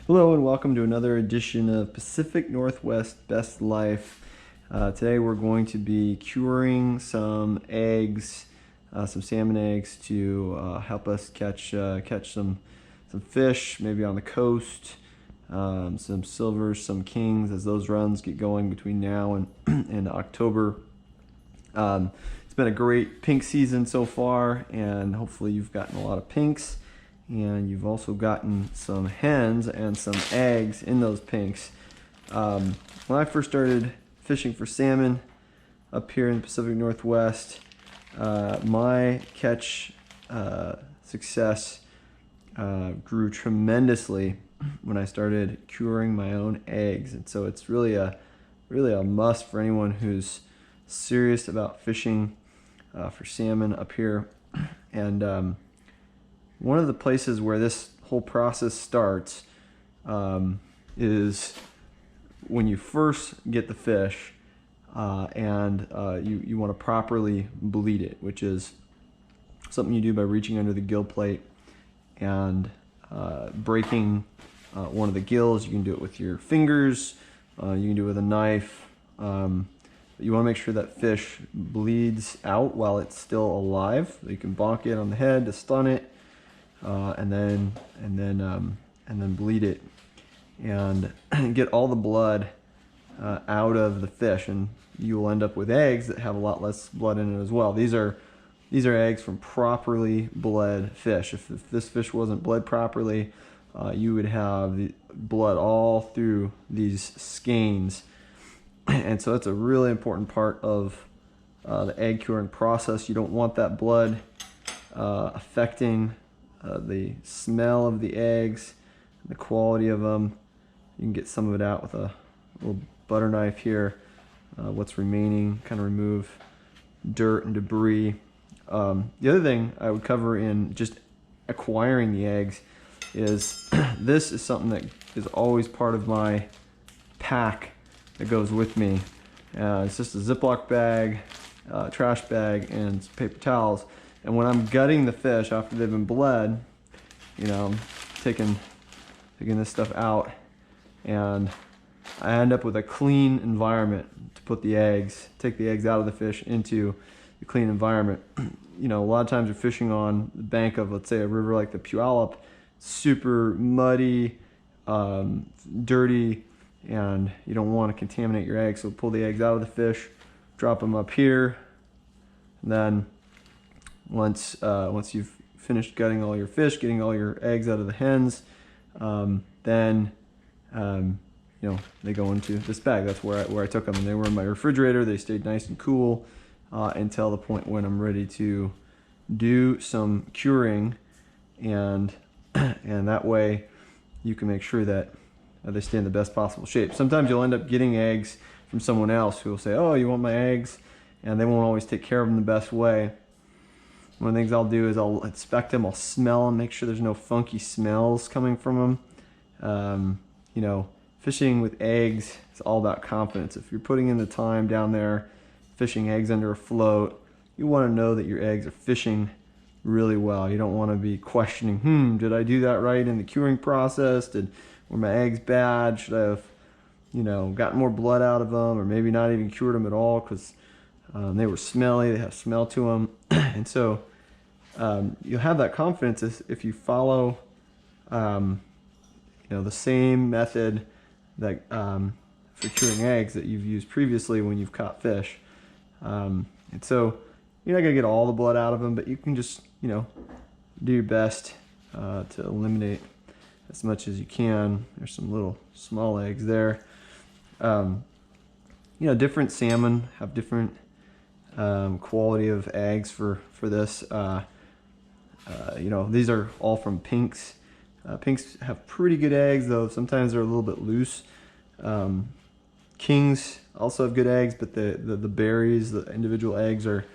Hello and welcome to another edition of Pacific Northwest Best Life. Today we're going to be curing some eggs, some salmon eggs to help us catch some fish, maybe on the coast, some silvers, some kings as those runs get going between now and, and October. It's been a great pink season so far, and hopefully you've gotten a lot of pinks. And you've also gotten some hens and some eggs in those pinks. When I first started fishing for salmon up here in the Pacific Northwest, my catch success grew tremendously when I started curing my own eggs. And so it's really a must for anyone who's serious about fishing for salmon up here. And one of the places where this whole process starts is when you first get the fish and you want to properly bleed it, which is something you do by reaching under the gill plate and breaking one of the gills. You can do it with your fingers, you can do it with a knife. You want to make sure that fish bleeds out while it's still alive. You can bonk it on the head to stun it. And then bleed it and get all the blood out of the fish, and you will end up with eggs that have a lot less blood in it as well. These are eggs from properly bled fish. If this fish wasn't bled properly, you would have the blood all through these skeins, and so that's a really important part of the egg curing process. You don't want that blood affecting the smell of the eggs, the quality of them. You can get some of it out with a little butter knife here. What's remaining, kind of remove dirt and debris. The other thing I would cover in just acquiring the eggs is this is something that is always part of my pack that goes with me. It's just a Ziploc bag, trash bag, and some paper towels. And when I'm gutting the fish after they've been bled, you know, I'm taking this stuff out, and I end up with a clean environment to put the eggs, take the eggs out of the fish into the clean environment. You know, a lot of times you're fishing on the bank of, let's say, a river like the Puyallup, super muddy, dirty, and you don't want to contaminate your eggs. So pull the eggs out of the fish, drop them up here, and then once you've finished gutting all your fish, getting all your eggs out of the hens, then you know, they go into this bag. That's where I took them, and they were in my refrigerator. They stayed nice and cool until the point when I'm ready to do some curing, and that way you can make sure that they stay in the best possible shape. Sometimes you'll end up getting eggs from someone else who will say, "Oh, you want my eggs?" and they won't always take care of them the best way. One of the things I'll do is I'll inspect them, I'll smell them, make sure there's no funky smells coming from them. You know, fishing with eggs is all about confidence. If you're putting in the time down there, fishing eggs under a float, you want to know that your eggs are fishing really well. You don't want to be questioning, did I do that right in the curing process? Were my eggs bad? Should I have, you know, gotten more blood out of them, or maybe not even cured them at all because they were smelly, they have smell to them. And so you'll have that confidence if you follow you know, the same method that for curing eggs that you've used previously when you've caught fish. And so you're not gonna get all the blood out of them, but you can just, you know, do your best to eliminate as much as you can. There's some little small eggs there. You know, different salmon have different quality of eggs for this. You know, these are all from pinks. Pinks have pretty good eggs, though sometimes they're a little bit loose. Kings also have good eggs, but the berries, the individual eggs are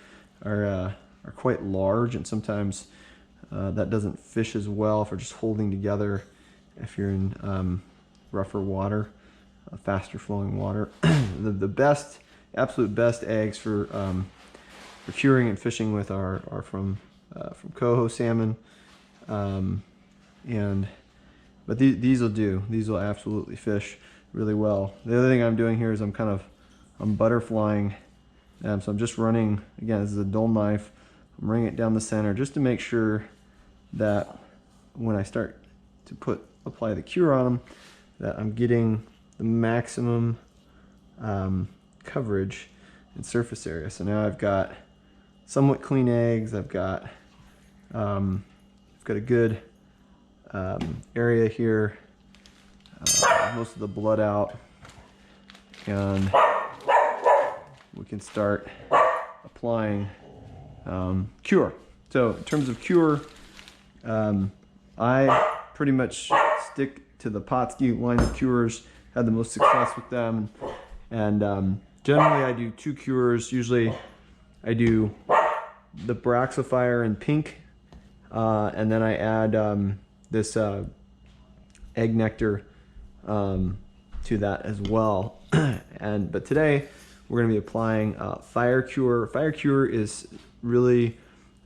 quite large, and sometimes that doesn't fish as well if they're just holding together if you're in rougher water, faster flowing water. The absolute best eggs for curing and fishing with are from coho salmon, and but these will do. These will absolutely fish really well. The other thing I'm doing here is I'm butterflying. So I'm just running, again, this is a dull knife. I'm running it down the center just to make sure that when I start to apply the cure on them, that I'm getting the maximum coverage and surface area. So now I've got somewhat clean eggs. I've got a good area here, most of the blood out, and we can start applying cure. So in terms of cure, I pretty much stick to the Pautzke line of cures, had the most success with them, and generally I do 2 cures. Usually I do the Baraxophyre in pink, and then I add this egg nectar to that as well. But today we're going to be applying Fire Cure. Fire Cure is really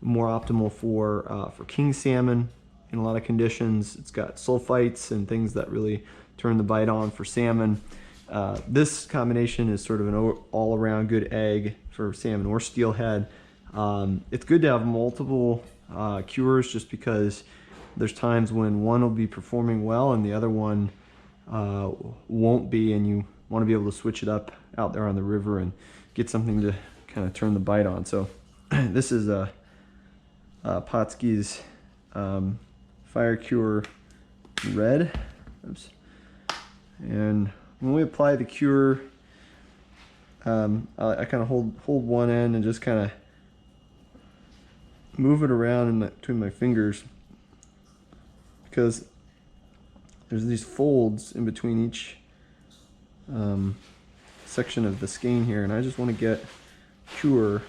more optimal for king salmon in a lot of conditions. It's got sulfites and things that really turn the bite on for salmon. This combination is sort of an all-around good egg for salmon or steelhead. It's good to have multiple cures, just because there's times when one will be performing well and the other one won't be, and you want to be able to switch it up out there on the river and get something to kind of turn the bite on. So this is Pautzke's Fire Cure Red. Oops. And when we apply the cure, I kind of hold one end and just kind of move it around between my fingers, because there's these folds in between each section of the skein here, and I just want to get cure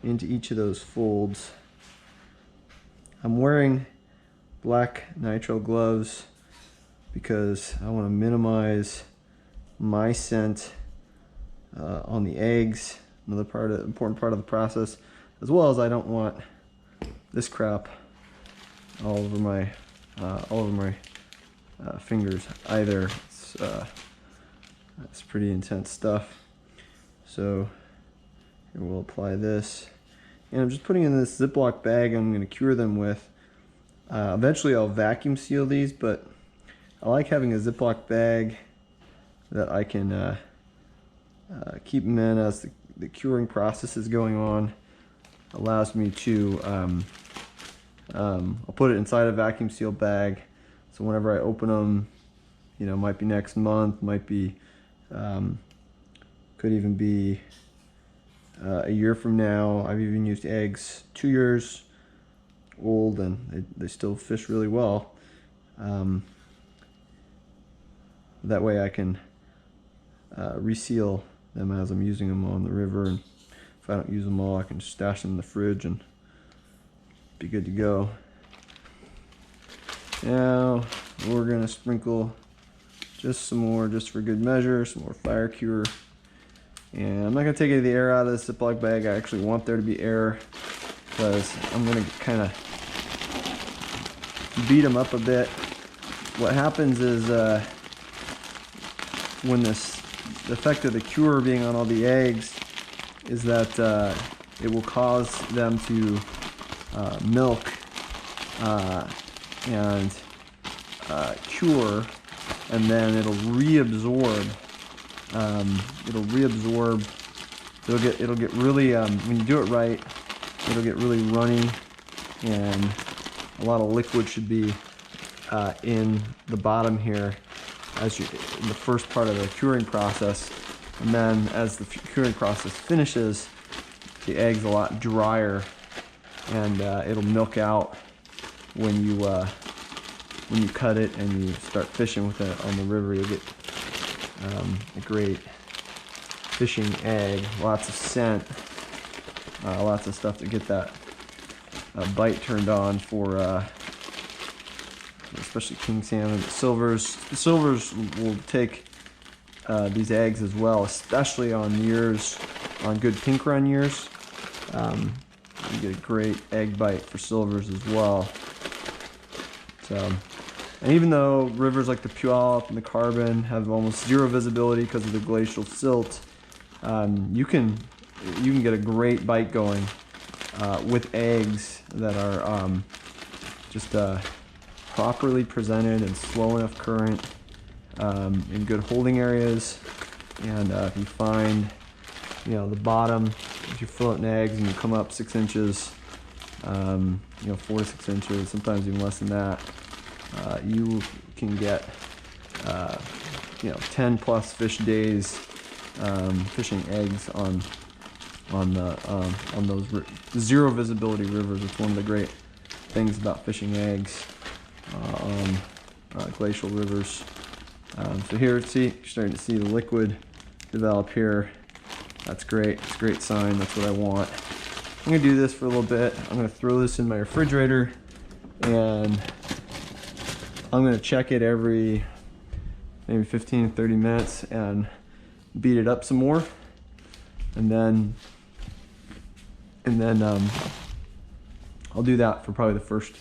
into each of those folds. I'm wearing black nitrile gloves because I want to minimize my scent on the eggs, another important part of the process, as well as I don't want this crap all over my fingers either. It's pretty intense stuff. So here we'll apply this, and I'm just putting in this Ziploc bag I'm going to cure them with. Eventually I'll vacuum seal these, but I like having a Ziploc bag that I can keep them in as the curing process is going on. Allows me to I'll put it inside a vacuum seal bag, so whenever I open them, you know, might be next month, might be could even be a year from now. I've even used eggs 2 years old and they still fish really well. That way I can reseal them as I'm using them on the river, and if I don't use them all, I can stash them in the fridge and be good to go. Now we're going to sprinkle just some more, just for good measure, some more Fire Cure. And I'm not going to take any of the air out of this Ziploc bag. I actually want there to be air, because I'm going to kind of beat them up a bit. What happens is when the effect of the cure being on all the eggs is that it will cause them to milk and cure, and then it'll reabsorb. It'll get really when you do it right, it'll get really runny, and a lot of liquid should be in the bottom here as in the first part of the curing process, and then as the curing process finishes, the egg's a lot drier, and it'll milk out when you cut it and you start fishing with it on the river. You'll get a great fishing egg, lots of scent, lots of stuff to get that bite turned on for especially king salmon. The silvers will take these eggs as well, especially on years, on good pink run years. You get a great egg bite for silvers as well. So And even though rivers like the Puyallup and the Carbon have almost zero visibility because of the glacial silt, you can get a great bite going with eggs that are just properly presented and slow enough current in good holding areas. And if you find, you know, the bottom, if you're floating eggs and you come up 6 inches, you know, 4 to 6 inches, sometimes even less than that, you can get, you know, 10 plus fish days fishing eggs on those zero visibility rivers. It's one of the great things about fishing eggs on glacial rivers. So here, see, you're starting to see the liquid develop here. That's great. It's a great sign. That's what I want. I'm gonna do this for a little bit. I'm gonna throw this in my refrigerator, and I'm gonna check it every maybe 15 to 30 minutes and beat it up some more, and then I'll do that for probably the first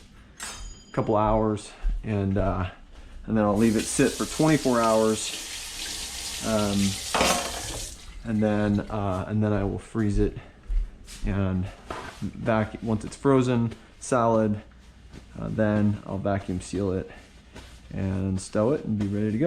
couple hours, and then I'll leave it sit for 24 hours, and then I will freeze it and once it's frozen solid, then I'll vacuum seal it and stow it and be ready to go.